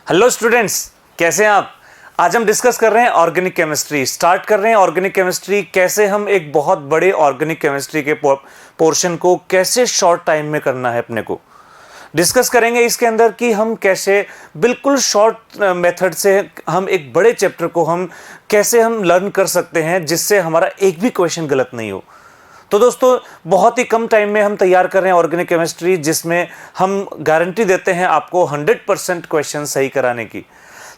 Hello students, कैसे हैं आप। आज हम डिस्कस कर रहे हैं ऑर्गेनिक केमिस्ट्री। स्टार्ट कर रहे हैं ऑर्गेनिक केमिस्ट्री, कैसे हम एक बहुत बड़े ऑर्गेनिक केमिस्ट्री के पोर्शन को कैसे शॉर्ट टाइम में करना है अपने को डिस्कस करेंगे। इसके अंदर कि हम कैसे बिल्कुल शॉर्ट मेथड से हम एक बड़े चैप्टर को हम कैसे हम लर्न कर सकते हैं जिससे हमारा एक भी क्वेश्चन गलत नहीं हो। तो दोस्तों, बहुत ही कम टाइम में हम तैयार कर रहे हैं ऑर्गेनिक केमिस्ट्री, जिसमें हम गारंटी देते हैं आपको 100% क्वेश्चन सही कराने की।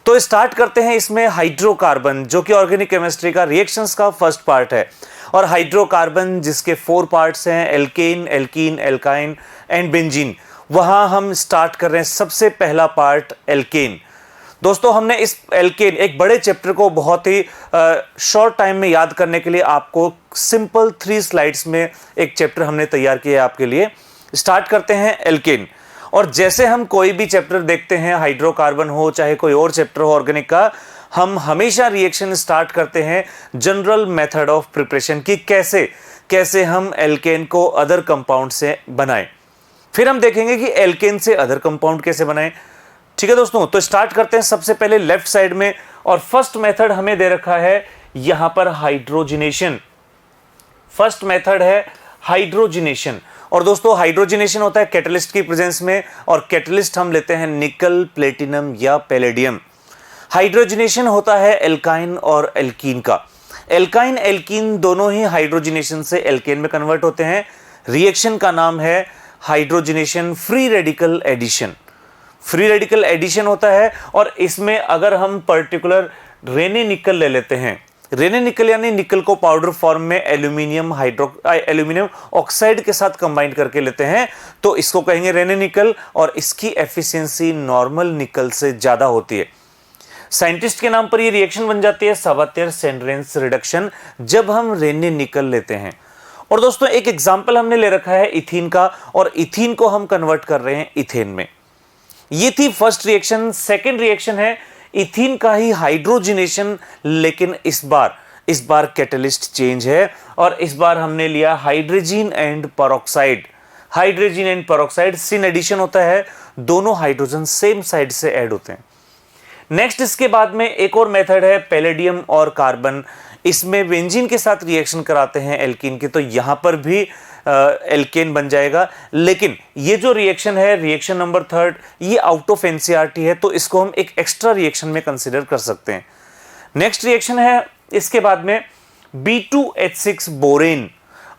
तो स्टार्ट करते हैं इसमें हाइड्रोकार्बन, जो कि ऑर्गेनिक केमिस्ट्री का रिएक्शंस का फर्स्ट पार्ट है। और हाइड्रोकार्बन जिसके 4 पार्ट्स हैं, alkane, alkene, alkyne and benzene. वहां हम स्टार्ट कर रहे हैं सबसे पहला पार्ट एल्केन। दोस्तों, हमने इस एल्केन एक बड़े चैप्टर को बहुत ही शॉर्ट टाइम में याद करने के लिए आपको सिंपल 3 स्लाइड्स में एक चैप्टर हमने तैयार किया है आपके लिए। स्टार्ट करते हैं एल्केन। और जैसे हम कोई भी चैप्टर देखते हैं, हाइड्रोकार्बन हो चाहे कोई और चैप्टर हो ऑर्गेनिक का, हम हमेशा रिएक्शन स्टार्ट करते हैं जनरल मेथड ऑफ प्रिपरेशन की कैसे हम एल्केन को अदर कंपाउंड से बनाएं। फिर हम देखेंगे कि एल्केन से अदर कंपाउंड कैसे बनाएं। ठीक है दोस्तों, तो स्टार्ट करते हैं सबसे पहले लेफ्ट साइड में। और फर्स्ट मेथड हमें दे रखा है यहां पर हाइड्रोजिनेशन। फर्स्ट मेथड है हाइड्रोजिनेशन। और दोस्तों, हाइड्रोजिनेशन होता है कैटलिस्ट की प्रेजेंस में, और कैटलिस्ट हम लेते हैं निकल, प्लेटिनम या पैलेडियम। हाइड्रोजिनेशन होता है एल्काइन और एल्कीन का। एल्काइन एल्कीन दोनों ही हाइड्रोजिनेशन से एल्केन में कन्वर्ट होते हैं। रिएक्शन का नाम है hydrogenation free radical addition. Free radical addition होता है। और इसमें अगर हम पर्टिकुलर रेने निकल ले लेते हैं, रेने निकल यानी निकल को पाउडर फॉर्म में एल्यूमिनियम ऑक्साइड के साथ कंबाइन करके लेते हैं, तो इसको कहेंगे रेने निकल। और इसकी एफिशिएंसी नॉर्मल निकल से ज्यादा होती है। साइंटिस्ट के नाम पर यह रिएक्शन बन जाती है सवातेर-सेंड्रेंस रिडक्शन, जब हम रेने निकल लेते हैं। और दोस्तों, एक एग्जाम्पल हमने ले रखा है इथीन का, और इथीन को हम कन्वर्ट कर रहे हैं इथेन में। ये थी फर्स्ट रिएक्शन। सेकेंड रिएक्शन है इथीन का ही हाइड्रोजिनेशन, लेकिन इस बार कैटलिस्ट चेंज है, और इस बार हमने लिया hydrogen and peroxide. Hydrogen and peroxide syn addition होता है, दोनों हाइड्रोजन सेम साइड से ऐड होते हैं। नेक्स्ट इसके बाद में एक और मेथड है पैलेडियम और कार्बन। इसमें बेंजीन के साथ रिएक्शन कराते हैं एल्कीन के, तो यहां पर भी एल्केन बन जाएगा। लेकिन ये जो रिएक्शन है, रिएक्शन नंबर 3, ये आउट ऑफ एनसीईआरटी है, तो इसको हम एक एक्स्ट्रा रिएक्शन में कंसीडर कर सकते हैं। नेक्स्ट रिएक्शन है इसके बाद में B2H6 बोरेन।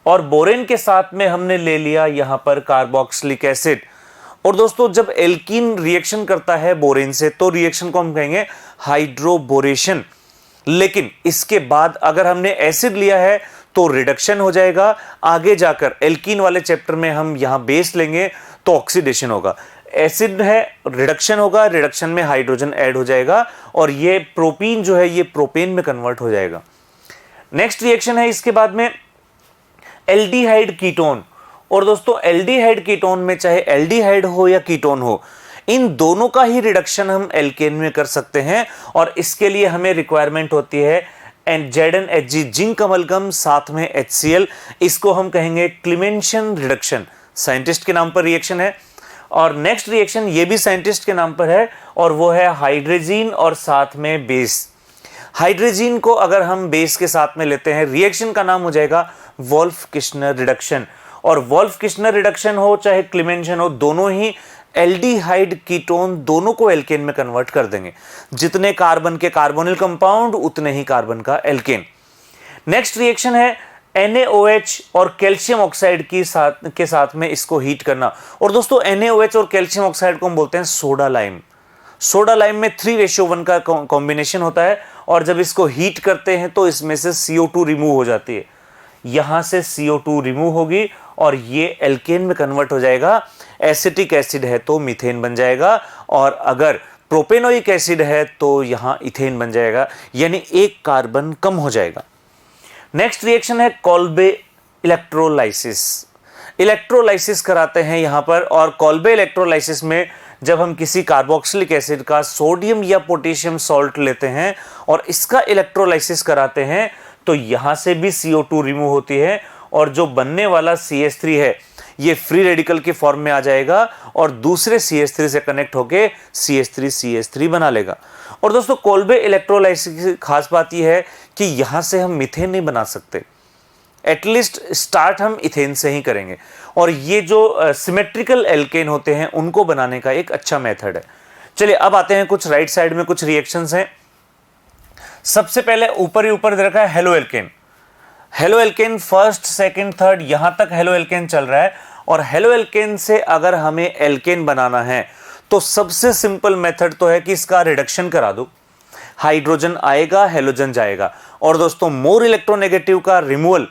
और बोरेन के साथ में हमने ले लिया यहां पर कार्बोक्सिलिक एसिड। और दोस्तों, जब एल्कीन रिएक्शन करता है बोरेन से, तो रिएक्शन को हम कहेंगे हाइड्रोबोरेशन। लेकिन इसके बाद अगर हमने एसिड लिया है तो रिडक्शन हो जाएगा। आगे जाकर एल्कीन वाले चैप्टर में हम यहां बेस लेंगे तो ऑक्सीडेशन होगा। एसिड है, रिडक्शन होगा, रिडक्शन में हाइड्रोजन ऐड हो जाएगा, और ये प्रोपीन जो है ये प्रोपेन में कन्वर्ट हो जाएगा। नेक्स्ट रिएक्शन है इसके बाद में एल्डिहाइड कीटोन। और दोस्तों, एल्डिहाइड कीटोन में चाहे एल्डिहाइड हो या कीटोन हो, इन दोनों का ही रिडक्शन हम एल्केन में कर सकते हैं। और इसके लिए हमें रिक्वायरमेंट होती है ZnHg, जिंक अमलगम, साथ में HCl। इसको हम कहेंगे क्लीमेंशन रिडक्शन। साइंटिस्ट के नाम पर रिएक्शन है। और नेक्स्ट रिएक्शन ये भी साइंटिस्ट के नाम पर है, और वो है हाइड्रोजीन और साथ में बेस। हाइड्रोजीन को अगर हम बेस के साथ में लेते हैं, रिएक्शन का नाम हो जाएगा वोल्फ-किश्नर रिडक्शन। और वोल्फ-किश्नर रिडक्शन हो चाहे क्लीमेंशन हो, दोनों ही एल्डिहाइड कीटोन दोनों को एल्केन में कन्वर्ट कर देंगे। जितने कार्बन के कार्बोनिल कंपाउंड, उतने ही कार्बन का एल्केन। नेक्स्ट रिएक्शन है NaOH और कैल्शियम ऑक्साइड के साथ में इसको हीट करना। और दोस्तों, NaOH और कैल्शियम ऑक्साइड को हम बोलते हैं सोडा लाइम। सोडा लाइम में 3:1 का कॉम्बिनेशन होता है, और जब इसको हीट करते हैं तो इसमें से CO2 रिमूव हो जाती है। यहां से CO2 रिमूव होगी और ये एल्केन में कन्वर्ट हो जाएगा। एसिटिक एसिड है तो मीथेन बन जाएगा, और अगर प्रोपेनोइक एसिड है तो यहां इथेन बन जाएगा, यानी एक कार्बन कम हो जाएगा। नेक्स्ट रिएक्शन है कोल्बे इलेक्ट्रोलाइसिस। इलेक्ट्रोलाइसिस कराते हैं यहां पर, और कोल्बे इलेक्ट्रोलाइसिस में जब हम किसी कार्बोक्सिलिक एसिड का सोडियम या पोटेशियम सॉल्ट लेते हैं और इसका इलेक्ट्रोलाइसिस कराते हैं, तो यहां से भी CO2 रिमूव होती है, और जो बनने वाला CH3 है ये फ्री रेडिकल के फॉर्म में आ जाएगा और दूसरे CH3 से कनेक्ट होके CH3 बना लेगा। और दोस्तों कोल्बे इलेक्ट्रोलाइसिस की खास बात यह है कि यहां से हम मीथेन नहीं बना सकते, एटलीस्ट स्टार्ट हम इथेन से ही करेंगे। और ये जो सिमेट्रिकल एल्केन होते हैं उनको बनाने का एक अच्छा मेथड है। चलिए अब आते हैं कुछ राइट साइड में कुछ रिएक्शंस हैं। सबसे पहले ऊपर ही ऊपर दे रखा है halo alkane. Halo alkane first second third यहां तक हेलो एल्केन चल रहा है। और हेलो एल्केन से अगर हमें एल्केन बनाना है तो सबसे सिंपल मेथड तो है कि इसका रिडक्शन करा दो, हाइड्रोजन आएगा हेलोजन जाएगा। और दोस्तों मोर इलेक्ट्रोनेगेटिव का रिमूवल,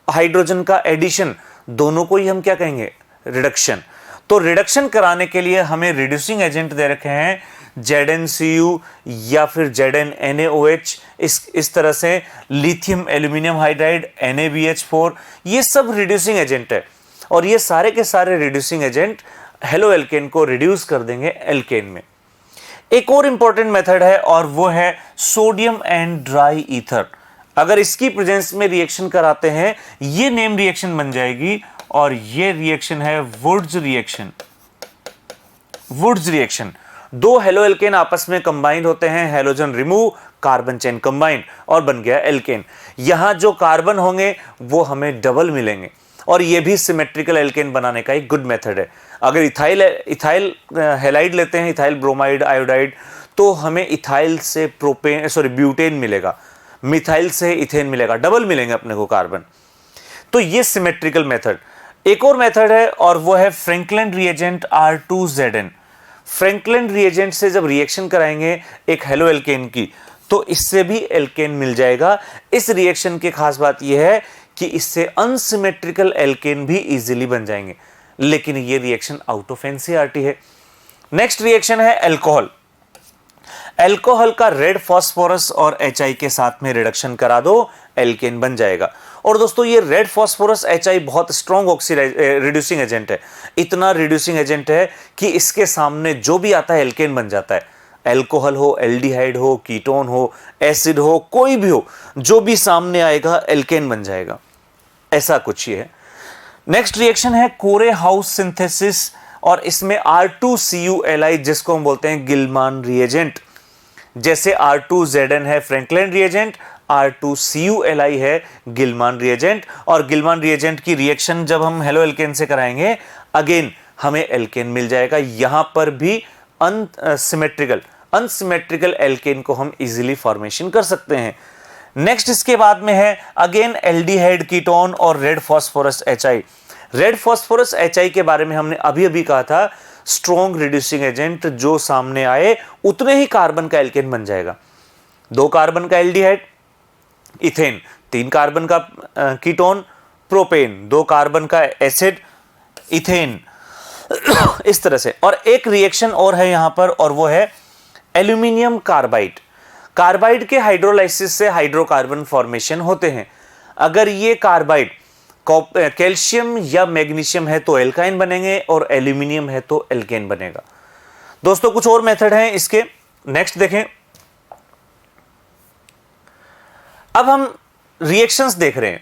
हाइड्रोजन का एडिशन, दोनों को ही हम क्या कहेंगे, रिडक्शन। तो रिडक्शन कराने के लिए हमें रिड्यूसिंग एजेंट दे रखे हैं ZnCu या फिर ZnNaOH, इस तरह से लिथियम एल्यूमिनियम हाइड्राइड NaBH4, ये सब रिड्यूसिंग एजेंट है। और ये सारे के सारे रिड्यूसिंग एजेंट हेलो एल्केन को रिड्यूस कर देंगे एल्केन में। एक और इंपॉर्टेंट मेथड है और वो है सोडियम एंड ड्राई ईथर। अगर इसकी प्रेजेंस में रिएक्शन कराते हैं ये नेम रिएक्शन बन जाएगी और ये रिएक्शन है वुड्स रिएक्शन। वुड्स रिएक्शन, दो हेलो एल्केन आपस में कंबाइंड होते हैं, halogen remove, carbon chain combined और बन गया एल्केन। यहां जो कार्बन होंगे वो हमें डबल मिलेंगे और ये भी सिमेट्रिकल एल्केन बनाने का एक गुड मेथड है। अगर इथाइल हैलाइड लेते हैं, इथाइल ब्रोमाइड आयोडाइड, तो हमें इथाइल से ब्यूटेन मिलेगा, मिथाइल से इथेन मिलेगा, डबल मिलेंगे अपने को कार्बन। तो ये सिमेट्रिकल मेथड। एक और मेथड है और वो है Franklin reagent R2Zn। Franklin reagent से जब रिएक्शन कराएंगे एक हेलो एल्केन की तो इससे भी एल्केन मिल जाएगा। इस रिएक्शन की खास बात यह है कि इससे अनसिमेट्रिकल एल्केन भी इजीली बन जाएंगे, लेकिन ये रिएक्शन आउट ऑफ एनसीईआरटी है। नेक्स्ट रिएक्शन है अल्कोहल। अल्कोहल का रेड फास्फोरस और HI के साथ में रिडक्शन करा दो, एल्केन बन जाएगा। और दोस्तों ये रेड फास्फोरस HI बहुत स्ट्रॉन्ग रिड्यूसिंग एजेंट है, इतना रिड्यूसिंग एजेंट है कि इसके सामने जो भी आता है एल्केन बन जाता है। अल्कोहल हो, एल्डिहाइड हो, कीटोन हो, एसिड हो, कोई भी हो, जो भी सामने आएगा एल्केन बन जाएगा। ऐसा कुछ ही है। नेक्स्ट रिएक्शन है कोरे हाउस सिंथेसिस और इसमें R2CuLi जिसको हम बोलते हैं गिलमान रिएजेंट। जैसे R2Zn है फ्रैंकलिन रिएजेंट, R2CuLi है गिलमान रिएजेंट। और गिलमान रिएजेंट की रिएक्शन जब हम हेलो एल्केन से कराएंगे अगेन हमें एल्केन मिल जाएगा। यहां पर भी अनसिमेट्रिकल एल्केन को हम इजीली फॉर्मेशन कर सकते हैं। नेक्स्ट इसके बाद में है अगेन एल्डिहाइड कीटोन और red phosphorus HI। Red phosphorus HI के बारे में हमने अभी अभी कहा था स्ट्रॉन्ग रिड्यूसिंग एजेंट, जो सामने आए उतने ही कार्बन का एल्केन बन जाएगा। 2 कार्बन का एल्डिहाइड इथेन, 3 कार्बन का कीटोन प्रोपेन, 2 कार्बन का एसिड इथेन, इस तरह से। और एक रिएक्शन और है यहां पर और वो है एल्यूमिनियम कार्बाइड। कार्बाइड के हाइड्रोलाइसिस से हाइड्रोकार्बन फॉर्मेशन होते हैं। अगर ये कार्बाइड कैल्शियम या मैग्नीशियम है तो एल्काइन बनेंगे और एल्यूमिनियम है तो एल्केन बनेगा। दोस्तों कुछ और मेथड हैं इसके, नेक्स्ट देखें। अब हम रिएक्शंस देख रहे हैं,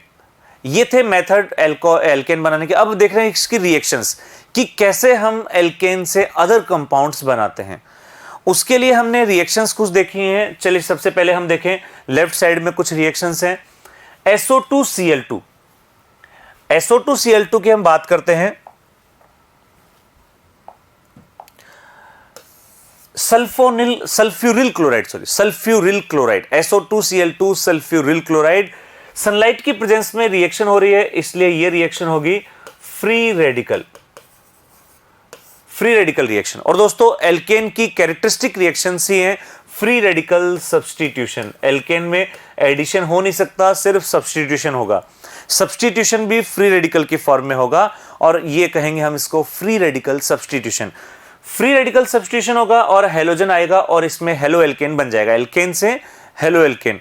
ये थे मेथड एल्केन बनाने के। अब देख रहे हैं इसकी रिएक्शंस कि कैसे हम एल्केन से अदर कंपाउंड्स बनाते हैं। उसके लिए हमने रिएक्शंस कुछ देखी हैं। चलिए सबसे पहले हम देखें, लेफ्ट साइड में कुछ रिएक्शंस हैं। SO2Cl2, SO2Cl2 की हम बात करते हैं। Sulphuryl chloride, SO2Cl2 sulphuryl chloride. Sunlight की प्रेजेंस में रिएक्शन हो रही है, इसलिए यह रिएक्शन होगी फ्री रेडिकल रिएक्शन। और दोस्तों एल्केन की कैरेक्टरिस्टिक रिएक्शंस ही हैं फ्री रेडिकल सब्स्टिट्यूशन। एल्केन में एडिशन हो नहीं सकता, सिर्फ सब्स्टिट्यूशन होगा। सब्स्टिट्यूशन भी फ्री रेडिकल की फॉर्म में होगा और ये कहेंगे हम इसको free radical substitution. Free radical substitution होगा और हेलोजन आएगा और इसमें हेलो एल्केन बन जाएगा, एल्केन से हेलो एल्केन।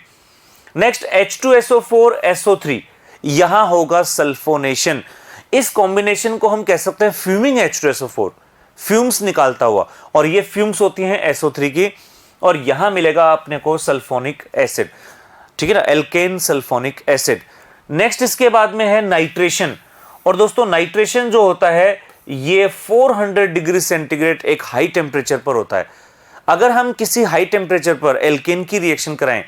नेक्स्ट H2SO4SO3, यहां होगा सल्फोनेशन। इस कॉम्बिनेशन को हम कह सकते हैं फ्यूमिंग H2SO4, फ्यूम्स निकालता हुआ, और ये फ्यूम्स होती हैं SO3 की, और यहां मिलेगा अपने को सल्फोनिक एसिड, ठीक है ना, एल्केन सल्फोनिक एसिड। नेक्स्ट इसके बाद में है नाइट्रेशन, और दोस्तों नाइट्रेशन जो होता है ये 400 डिग्री सेंटीग्रेड एक हाई टेम्परेचर पर होता है। अगर हम किसी हाई टेम्परेचर पर एल्केन की रिएक्शन कराएं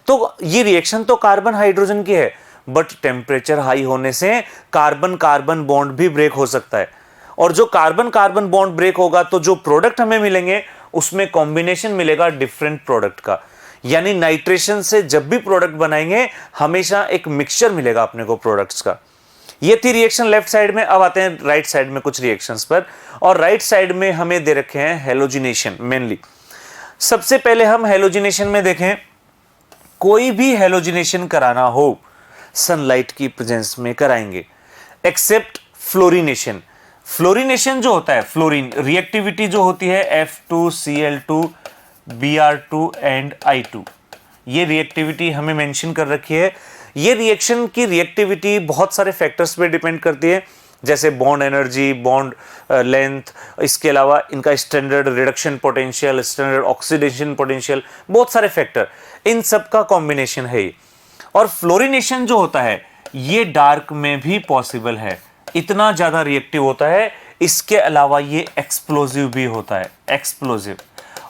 तो ये रिएक्शन तो कार्बन हाइड्रोजन की है, बट टेम्परेचर हाई होने से कार्बन कार्बन बॉन्ड भी ब्रेक हो सकता है, और जो कार्बन कार्बन बॉन्ड ब्रेक होगा तो जो प्रोडक्ट हमें मिलेंगे उसमें कॉम्बिनेशन मिलेगा डिफरेंट प्रोडक्ट का। यानी नाइट्रेशन से जब भी प्रोडक्ट बनाएंगे हमेशा एक मिक्सचर मिलेगा अपने को प्रोडक्ट्स का। ये थी रिएक्शन लेफ्ट साइड में। अब आते हैं राइट साइड में कुछ रिएक्शंस पर, और राइट साइड में हमें दे रखे हैं हेलोजिनेशन मेनली। सबसे पहले हम हेलोजिनेशन में देखें, कोई भी हेलोजिनेशन कराना हो सनलाइट की प्रेजेंस में कराएंगे एक्सेप्ट फ्लोरिनेशन। फ्लोरिनेशन जो होता है, फ्लोरीन रिएक्टिविटी जो होती है F2Cl2 Br2 एंड I2, ये रिएक्टिविटी हमें मेंशन कर रखी है। ये रिएक्शन की रिएक्टिविटी बहुत सारे फैक्टर्स पे डिपेंड करती है, जैसे बॉन्ड एनर्जी, बॉन्ड लेंथ, इसके अलावा इनका standard reduction potential, standard oxidation potential, बहुत सारे फैक्टर, इन सब का कॉम्बिनेशन है ये। और फ्लोरिनेशन जो होता है ये डार्क में भी पॉसिबल है, इतना ज्यादा रिएक्टिव होता है। इसके अलावा ये एक्सप्लोजिव भी होता है, एक्सप्लोजिव,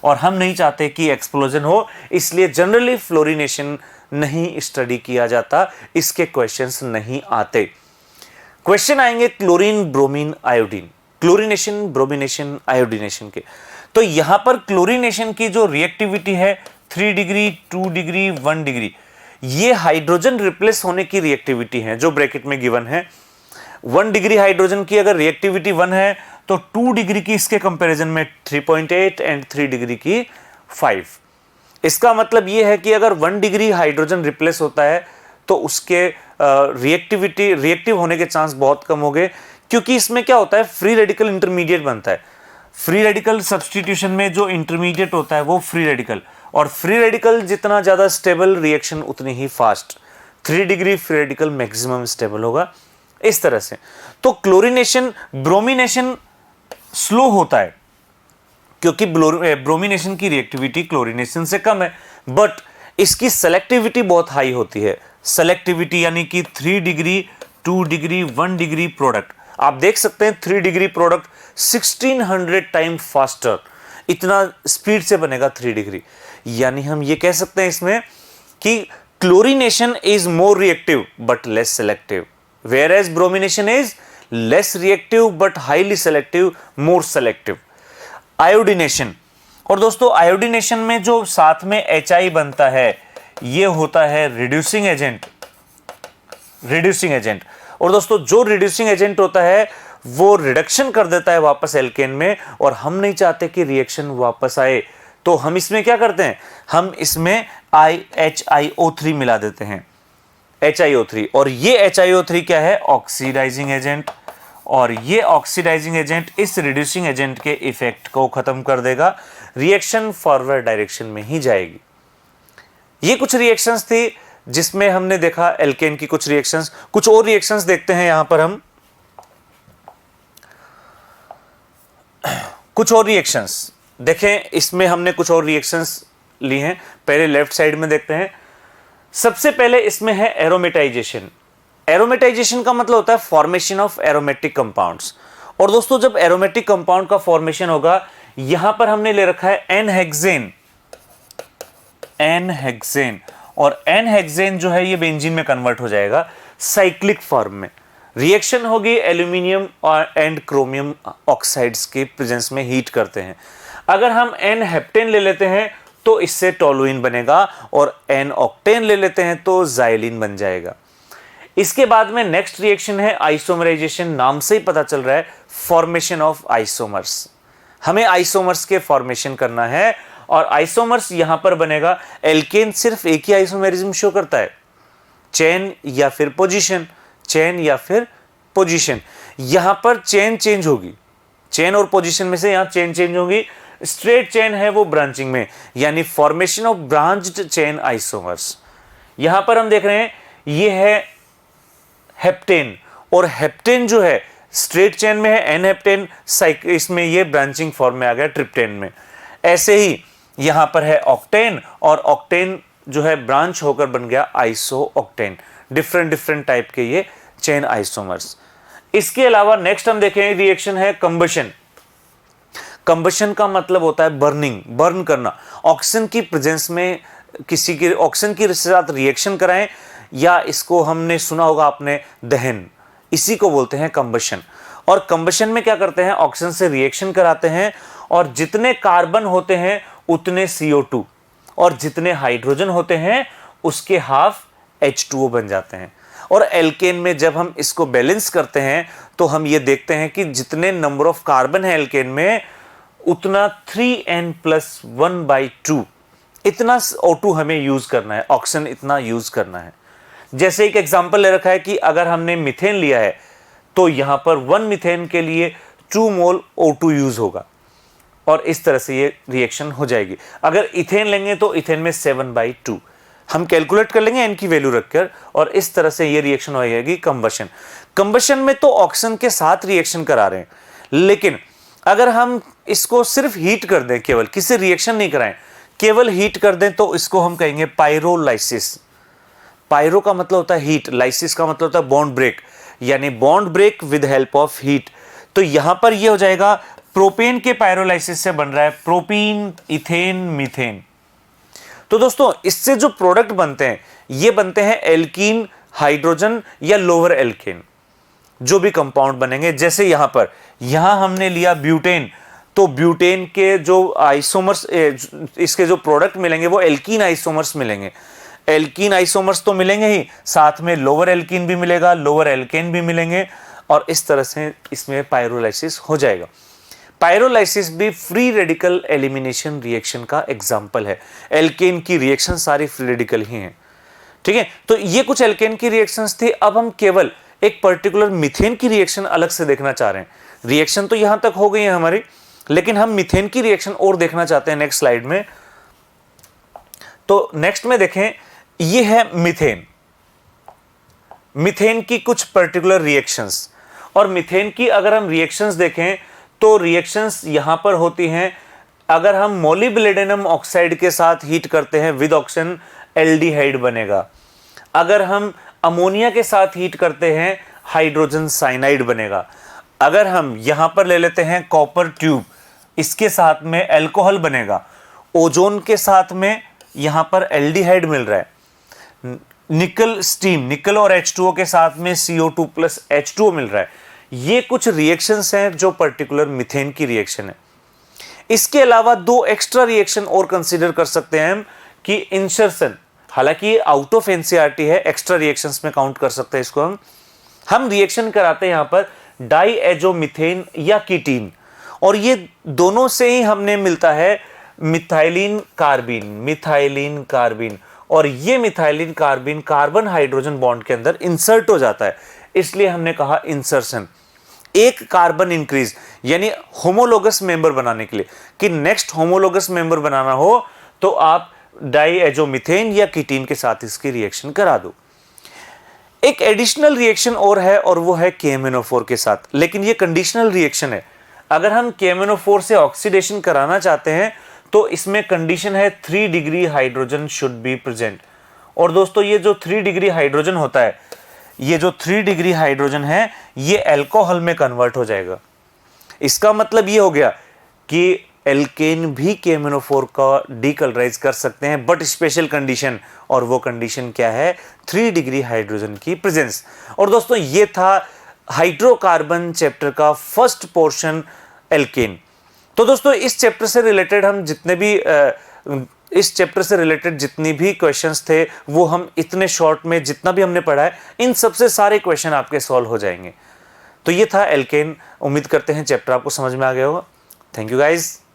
और हम नहीं चाहते कि एक्सप्लोजन हो, इसलिए जनरली फ्लोरिनेशन नहीं स्टडी किया जाता, इसके क्वेश्चंस नहीं आते। क्वेश्चन आएंगे chlorine bromine iodine, chlorination bromination iodination के। तो यहां पर क्लोरिनेशन की जो रिएक्टिविटी है 3 डिग्री 2 डिग्री 1 डिग्री, ये हाइड्रोजन रिप्लेस होने की रिएक्टिविटी है जो ब्रैकेट में गिवन है। 1 डिग्री हाइड्रोजन की अगर रिएक्टिविटी 1 है तो 2 डिग्री की इसके कंपैरिजन में 3.8 एंड 3 डिग्री की 5। इसका मतलब यह है कि अगर 1 डिग्री हाइड्रोजन रिप्लेस होता है तो उसके रिएक्टिव होने के चांस बहुत कम हो गए, क्योंकि इसमें क्या होता है, फ्री रेडिकल इंटरमीडिएट बनता है। फ्री रेडिकल सब्स्टिट्यूशन में जो इंटरमीडिएट होता है वो फ्री रेडिकल, और फ्री रेडिकल जितना ज्यादा स्टेबल रिएक्शन उतनी ही fast. 3 degree free radical maximum stable होगा, इस तरह से। तो क्लोरिनेशन ब्रोमिनेशन स्लो होता है क्योंकि ब्रोमिनेशन की रिएक्टिविटी क्लोरिनेशन से कम है, बट इसकी सेलेक्टिविटी बहुत हाई होती है। सेलेक्टिविटी यानी कि 3 डिग्री 2 डिग्री 1 डिग्री प्रोडक्ट आप देख सकते हैं, 3 डिग्री प्रोडक्ट 1600 टाइम फास्टर, इतना स्पीड से बनेगा 3 डिग्री। यानी हम ये कह सकते हैं इसमें कि chlorination is more reactive but less selective, whereas bromination is less reactive but highly selective, more selective. Iodination, और दोस्तों आयोडीनेशन में जो साथ में HI बनता है ये होता है रिड्यूसिंग एजेंट, रिड्यूसिंग एजेंट। और दोस्तों जो रिड्यूसिंग एजेंट होता है वो रिडक्शन कर देता है वापस एल्केन में, और हम नहीं चाहते कि रिएक्शन वापस आए, तो हम इसमें क्या करते हैं, हम इसमें HiO3 मिला देते हैं, HiO3। और ये HiO3 क्या है, ऑक्सीडाइजिंग एजेंट, और ये ऑक्सीडाइजिंग एजेंट इस रिड्यूसिंग एजेंट के इफेक्ट को खत्म कर देगा, रिएक्शन फॉरवर्ड डायरेक्शन में ही जाएगी। ये कुछ रिएक्शंस थी जिसमें हमने देखा एल्केन की कुछ रिएक्शंस। कुछ और रिएक्शंस देखते हैं यहां पर हम, कुछ और रिएक्शंस देखें, इसमें हमने कुछ और रिएक्शंस ली हैं। पहले लेफ्ट साइड में देखते हैं। सबसे पहले इसमें है एरोमेटाइजेशन। एरोमेटाइजेशन का मतलब होता है फॉर्मेशन ऑफ एरोमेटिक कंपाउंड्स। और दोस्तों जब एरोमेटिक कंपाउंड का फॉर्मेशन होगा, यहां पर हमने ले रखा है एन-हेक्सेन, एन-हेक्सेन, और एन-हेक्सेन जो है ये बेंजीन में कन्वर्ट हो जाएगा साइक्लिक फॉर्म में। रिएक्शन होगी एल्यूमिनियम और एंड क्रोमियम ऑक्साइड्स के प्रेजेंस में हीट करते हैं। अगर हम एन-हेप्टेन ले लेते हैं तो इससे टोलुइन बनेगा, और एन-ऑक्टेन ले लेते हैं तो ज़ाइलिन बन जाएगा। इसके बाद में नेक्स्ट रिएक्शन है आइसोमराइजेशन। नाम से ही पता चल रहा है फॉर्मेशन ऑफ आइसोमर्स, हमें आइसोमर्स के फॉर्मेशन करना है, और आइसोमर्स यहां पर बनेगा। एल्केन सिर्फ एक ही आइसोमेरिज्म शो करता है, चेन या फिर पोजीशन, चेन या फिर पोजीशन। यहां पर चेन चेंज होगी, चेन और पोजीशन में से यहां चेन चेंज होगी। स्ट्रेट चेन है वो ब्रांचिंग में, यानी formation of branched chain isomers. यहां पर हम देख रहे हैं ये है हेप्टेन, और हेप्टेन जो है स्ट्रेट चेन में है, एन हेप्टेन, इसमें ये ब्रांचिंग फॉर्म में आ गया ट्रिप्टेन में। ऐसे ही यहां पर है ऑक्टेन, और ऑक्टेन जो है ब्रांच होकर बन गया iso octane. Different different type के ये चेन आइसोमर्स। इसके अलावा नेक्स्ट हम देखें रिएक्शन है कंबशन। कंबशन का मतलब होता है बर्निंग, बर्न करना। ऑक्सीजन की प्रेजेंस में किसी के ऑक्सीजन के साथ रिएक्शन कराएं, या इसको हमने सुना होगा आपने दहन, इसी को बोलते हैं कंबशन। और कंबशन में क्या करते हैं, ऑक्सीजन से रिएक्शन कराते हैं और जितने कार्बन होते हैं उतने CO2 और जितने हाइड्रोजन होते हैं उसके हाफ H2O बन जाते हैं। और एल्केन में जब हम इसको बैलेंस करते हैं तो हम ये देखते हैं कि जितने नंबर ऑफ कार्बन है एल्केन में उतना 3n+1/2 इतना O2 हमें यूज करना है, ऑक्सीजन इतना यूज करना है। जैसे एक एग्जांपल ले रखा है कि अगर हमने मीथेन लिया है तो यहां पर 1 मीथेन के लिए 2 मोल O2 यूज होगा और इस तरह से ये रिएक्शन हो जाएगी। अगर इथेन लेंगे तो इथेन में 7/2 हम कैलकुलेट कर लेंगे n की वैल्यू रखकर, और इस तरह से ये रिएक्शन हो जाएगी कंबशन। कंबशन में तो ऑक्सीजन के साथ रिएक्शन करा रहे हैं, लेकिन अगर हम इसको सिर्फ हीट कर दें, केवल किसी रिएक्शन नहीं कराएं, केवल हीट कर दें, तो इसको हम कहेंगे पायरोलाइसिस। पायरो का मतलब होता है हीट, लाइसिस का मतलब होता है बॉन्ड ब्रेक, यानी bond break with help of heat. तो यहां पर ये हो जाएगा प्रोपेन के पायरोलाइसिस से बन रहा है प्रोपीन, इथेन, मीथेन। तो दोस्तों इससे जो प्रोडक्ट बनते हैं ये बनते हैं एल्कीन, हाइड्रोजन या लोअर एल्केन, जो भी कंपाउंड बनेंगे। जैसे यहां हमने लिया ब्यूटेन, तो ब्यूटेन के जो आइसोमर्स, इसके जो प्रोडक्ट मिलेंगे वो एल्कीन आइसोमर्स मिलेंगे। एल्कीन आइसोमर्स तो मिलेंगे ही, साथ में लोअर एल्कीन भी मिलेगा, लोअर एल्केन भी मिलेंगे, और इस तरह से इसमें पायरोलाइसिस हो जाएगा। पायरोलाइसिस भी फ्री रेडिकल एलिमिनेशन रिएक्शन का एग्जाम्पल है। एल्केन की रिएक्शन सारी फ्री रेडिकल ही हैं, ठीक है। तो ये कुछ एल्केन की रिएक्शंस थी। अब हम केवल एक पर्टिकुलर मीथेन की रिएक्शन अलग से देखना चाह रहे हैं। रिएक्शन तो यहां तक हो गई है हमारी, लेकिन हम मीथेन की रिएक्शन और देखना चाहते हैं नेक्स्ट स्लाइड में। तो नेक्स्ट में देखें, ये है मीथेन। मीथेन की कुछ पर्टिकुलर रिएक्शंस, और मीथेन की अगर हम रिएक्शंस देखें तो रिएक्शंस यहां पर होती हैं। अगर हम मोलिब्डेनम ऑक्साइड के साथ हीट करते हैं विद ऑक्सीजन, एल्डिहाइड बनेगा। अगर हम अमोनिया के साथ हीट करते हैं हाइड्रोजन साइनाइड बनेगा। अगर हम यहां पर ले लेते हैं कॉपर ट्यूब, इसके साथ में एल्कोहल बनेगा। ओजोन के साथ में यहां पर एल्डिहाइड मिल रहा है। निकल स्टीम, निकल और H2O के साथ में CO2+H2O मिल रहा है। ये कुछ रिएक्शंस हैं जो पर्टिकुलर मीथेन की रिएक्शन है। इसके अलावा दो एक्स्ट्रा रिएक्शन और कंसीडर कर सकते हैं हम कि इंसर्शन, हालांकि आउट ऑफ एनसीईआरटी है, एक्स्ट्रा रिएक्शंस में काउंट कर सकते हैं इसको। हम रिएक्शन कराते हैं यहां पर डाईएजोमीथेन या कीटीन, और ये दोनों से ही हमने मिलता है मिथाइलिन कार्बिन, मिथाइलिन कार्बिन। और ये मिथाइलिन कार्बिन कार्बन हाइड्रोजन बॉन्ड के अंदर इंसर्ट हो जाता है, इसलिए हमने कहा इंसर्शन। एक कार्बन इंक्रीज, यानी होमोलोगस मेंबर बनाने के लिए, कि नेक्स्ट होमोलोगस मेंबर बनाना हो तो आप डाईएजोमीथेन या कीटीन के साथ इसकी रिएक्शन करा दो। एक एडिशनल रिएक्शन और है, और वो है KMnO4 के साथ, लेकिन ये कंडीशनल रिएक्शन है। अगर हम KMnO4 से ऑक्सीडेशन कराना चाहते हैं तो इसमें कंडीशन है 3 degree hydrogen should be present. और दोस्तों ये जो 3 डिग्री हाइड्रोजन होता है, ये जो 3 डिग्री हाइड्रोजन है ये अल्कोहल में कन्वर्ट हो जाएगा। इसका मतलब ये हो गया कि एल्केन भी KMnO4 का डीकलराइज कर सकते हैं, बट स्पेशल कंडीशन, और वो कंडीशन क्या है, 3 डिग्री हाइड्रोजन की प्रेजेंस। और दोस्तों ये था हाइड्रोकार्बन चैप्टर का फर्स्ट पोर्शन, एल्केन। तो दोस्तों इस चैप्टर से रिलेटेड हम जितने भी इस चैप्टर से रिलेटेड जितनी भी क्वेश्चंस थे वो हम इतने शॉर्ट में जितना भी हमने पढ़ा है, इन सबसे सारे क्वेश्चन आपके सॉल्व हो जाएंगे। तो ये था एल्केन। उम्मीद करते हैं चैप्टर आपको समझ में आ गया होगा। Thank you guys.